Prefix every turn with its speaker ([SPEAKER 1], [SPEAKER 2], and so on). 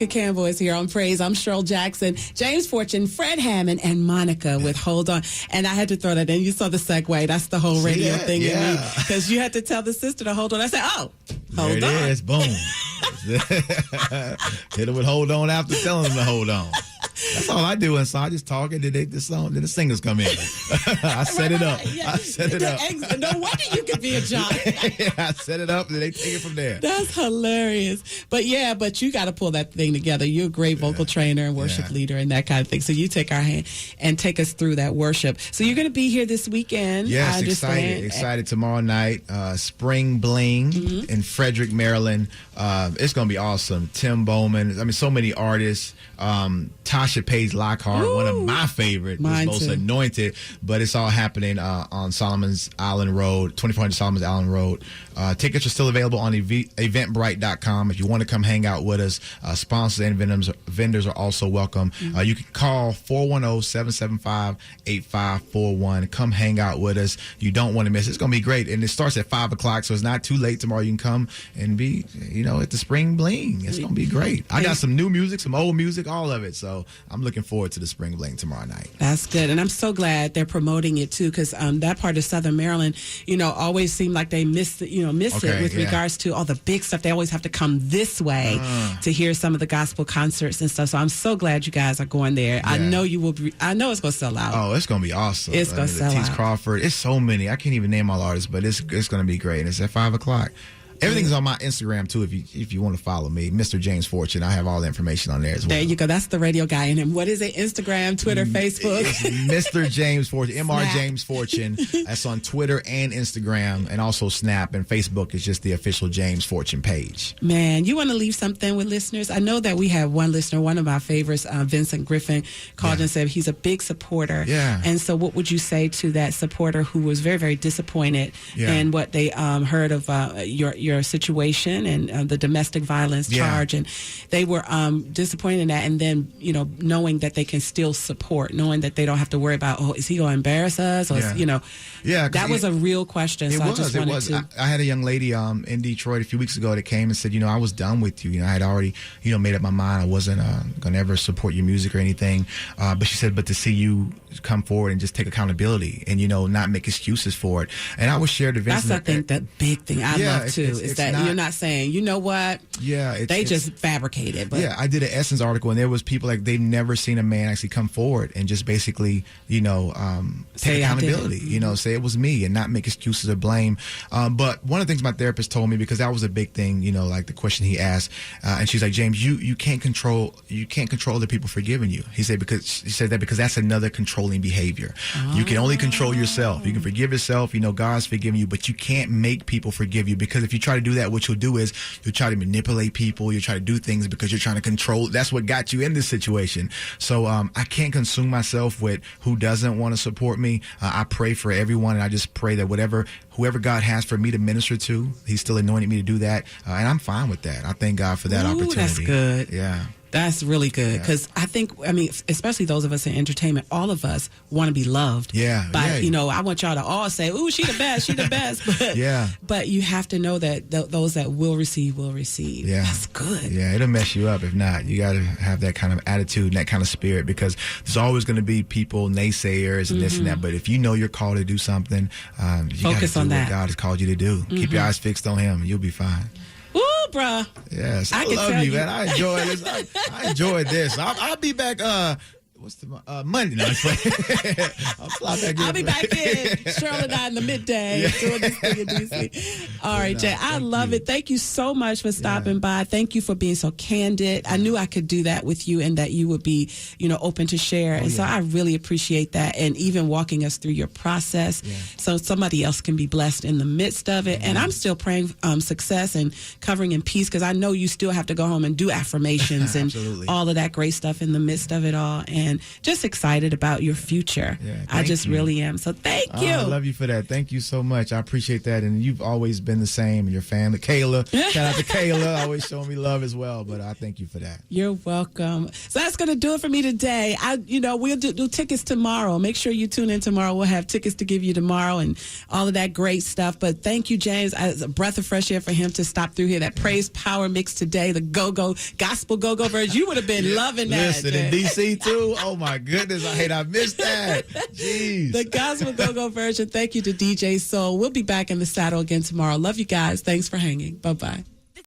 [SPEAKER 1] Camboys here on Praise. I'm Cheryl Jackson, James Fortune, Fred Hammond, and Monica with Hold On. And I had to throw that in. You saw the segue. That's the whole radio thing in me. Because you had to tell the sister to hold on. I said, oh, hold
[SPEAKER 2] there
[SPEAKER 1] on.
[SPEAKER 2] It is. Boom. Hit her with hold on after telling them to hold on. That's all I do inside. I just talk and then the singers come in. I set it up.
[SPEAKER 1] Yeah.
[SPEAKER 2] I set it up.
[SPEAKER 1] No wonder you could be a jock.
[SPEAKER 2] I set it up and they take it from there.
[SPEAKER 1] That's hilarious. But you got to pull that thing together. You're a great vocal trainer and worship leader and that kind of thing. So you take our hand and take us through that worship. So you're going to be here this weekend.
[SPEAKER 2] Yes, excited tomorrow night. Spring Bling in Frederick, Maryland. It's going to be awesome. Tim Bowman. I mean, so many artists. Tasha Page Lockhart, one of my favorite, most anointed, but it's all happening on Solomon's Island Road, 2400 Solomon's Island Road. Tickets are still available on eventbrite.com. If you want to come hang out with us, sponsors and vendors are also welcome. You can call 410-775-8541. Come hang out with us. You don't want to miss it. It's going to be great. And it starts at 5 o'clock, so it's not too late tomorrow. You can come and be, at the Spring Bling. It's going to be great. I got some new music, some old music, all of it. So I'm looking forward to the Spring Bling tomorrow night.
[SPEAKER 1] That's good. And I'm so glad they're promoting it too, because that part of Southern Maryland, always seemed like they missed it with regards to all the big stuff. They always have to come this way to hear some of the gospel concerts and stuff. So I'm so glad you guys are going there. I know you will be. I know it's going to sell out.
[SPEAKER 2] Oh, it's going to be awesome.
[SPEAKER 1] It's going to sell out.
[SPEAKER 2] Crawford. It's so many. I can't even name all artists, but it's going to be great. And it's at 5 o'clock. Everything's on my Instagram, too, if you want to follow me. Mr. James Fortune. I have all the information on there as well.
[SPEAKER 1] There you go. That's the radio guy in him. What is it? Instagram, Twitter, Facebook?
[SPEAKER 2] It's Mr. James Fortune. Mr. James Fortune. That's on Twitter and Instagram, and also Snap. And Facebook is just the official James Fortune page.
[SPEAKER 1] Man, you want to leave something with listeners? I know that we have one listener, one of our favorites, Vincent Griffin, called and said he's a big supporter.
[SPEAKER 2] Yeah.
[SPEAKER 1] And so what would you say to that supporter who was very, very disappointed in what they heard of your situation and the domestic violence charge, and they were disappointed in that, and then knowing that they can still support, knowing that they don't have to worry about, is he going to embarrass us, or that was a real question.
[SPEAKER 2] I had a young lady in Detroit a few weeks ago that came and said, I was done with you. I had already made up my mind I wasn't going to ever support your music or anything, but she said, but to see you come forward and just take accountability and not make excuses for it. And I would share the Vincent.
[SPEAKER 1] That's, I think, the big thing I love too, is that you're not saying, you know what?
[SPEAKER 2] Yeah,
[SPEAKER 1] they just fabricated. But
[SPEAKER 2] I did an Essence article, and there was people like they've never seen a man actually come forward and just basically, take accountability. Say it was me and not make excuses or blame. But one of the things my therapist told me, because that was a big thing, like the question he asked, and she's like, James, you can't control the people forgiving you. He said because that's another controlling behavior. You can only control yourself. You can forgive yourself. God's forgiving you, but you can't make people forgive you, because if you try to do that, what you'll do is you'll try to manipulate people. You'll try to do things because you're trying to control. That's what got you in this situation. So I can't consume myself with who doesn't want to support me. I pray for everyone, and I just pray that whoever God has for me to minister to, He's still anointed me to do that, and I'm fine with that. I thank God for that opportunity.
[SPEAKER 1] That's good.
[SPEAKER 2] Yeah.
[SPEAKER 1] That's really good, because I think, especially those of us in entertainment, all of us want to be loved.
[SPEAKER 2] Yeah.
[SPEAKER 1] But, I want y'all to all say, ooh, she the best, she the best. But, but you have to know that those that will receive will receive.
[SPEAKER 2] Yeah.
[SPEAKER 1] That's good.
[SPEAKER 2] Yeah, it'll mess you up if not. You got to have that kind of attitude and that kind of spirit, because there's always going to be people, naysayers and this and that. But if you know you're called to do something, you got to do what God has called you to do. Keep your eyes fixed on Him, and you'll be fine.
[SPEAKER 1] Ooh, bruh.
[SPEAKER 2] Yes, I love you, man. I enjoy this. I enjoyed this. I'll be back. What's the Monday? No, I'll
[SPEAKER 1] be back in. Cheryl and I in the midday doing this thing in DC. All right, Jay, I love it. Thank you so much for stopping by. Thank you for being so candid. I knew I could do that with you, and that you would be, open to share. So I really appreciate that, and even walking us through your process, so somebody else can be blessed in the midst of it. And I'm still praying success and covering in peace, because I know you still have to go home and do affirmations and all of that great stuff in the midst of it all. And and just excited about your future.
[SPEAKER 2] Yeah,
[SPEAKER 1] I just really am. So thank you.
[SPEAKER 2] I love you for that. Thank you so much. I appreciate that. And you've always been the same. And your family, Kayla. Shout out to Kayla. Always showing me love as well. But I thank you for that.
[SPEAKER 1] You're welcome. So that's going to do it for me today. We'll do tickets tomorrow. Make sure you tune in tomorrow. We'll have tickets to give you tomorrow and all of that great stuff. But thank you, James. It's a breath of fresh air for him to stop through here. That praise power mix today, the gospel go-go version. You would have been loving that.
[SPEAKER 2] Listen, in D.C. too. Oh, my goodness. I missed that. Jeez.
[SPEAKER 1] The gospel go-go version. Thank you to DJ Soul. We'll be back in the saddle again tomorrow. Love you guys. Thanks for hanging. Bye-bye.